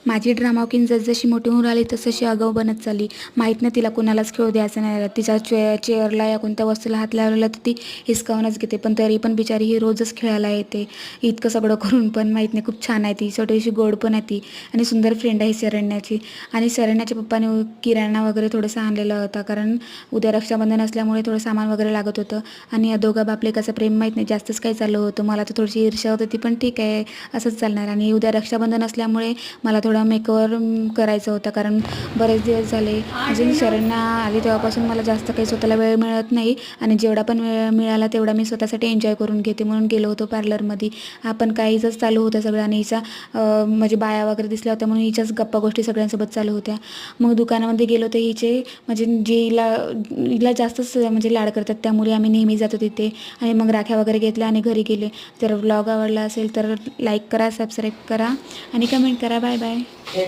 माझी drama queen जसजशी मोठी होऊन राहिली तसशी आगाऊ बनत चालली. माहीत नाही तिला कुणालाच खेळू द्यायचं नाही. तिच्या चेअरला या कोणत्या वस्तूला हात लावलेला तर ती हिसकावूनच घेते. पण तरी पण बिचारी ही रोजच खेळायला येते. इतकं सगळं करून पण माहीत नाही, खूप छान आहे ती, छोटीशी गोड पण आहे ती आणि सुंदर फ्रेंड आहे शरण्याची. आणि शरण्याच्या पप्पाने किराणा वगैरे थोडंसं आणलेला होता, कारण उद्या रक्षाबंधन असल्यामुळे थोडं सामान वगैरे लागत होतं. आणि या दोघा बापलेकाचं प्रेम माहीत नाही जास्तच काही चाललं होतं. मला तर थोडीशी ईर्ष्या होती, पण ठीक आहे असंच चालणार. आणि उद्या रक्षाबंधन असल्यामुळे मला थोडा मेकओव्हर करायचं होतं, कारण बरेच दिवस झाले म्हणजे शरण्या आली तेव्हापासून मला जास्त काही स्वतःला वेळ मिळत नाही. आणि जेवढा पण वेळ मिळाला तेवढा मी स्वतःसाठी एन्जॉय करून घेते, म्हणून गेलो होतो पार्लरमध्ये. आपण काहीच चालू होतं सगळं. आणि हिचा म्हणजे बाया वगैरे दिसल्या होत्या म्हणून हिच्याच गप्पा गोष्टी सगळ्यांसोबत चालू होत्या. मग दुकानामध्ये गेलो तर हिचे म्हणजे जे हिला जास्तच म्हणजे लाड करतात, त्यामुळे आम्ही नेहमी जातो तिथे. आणि मग राख्या वगैरे घेतल्या आणि घरी गेले. तर व्लॉग आवडला असेल तर लाईक करा, सबस्क्राईब करा आणि कमेंट करा. Bye bye.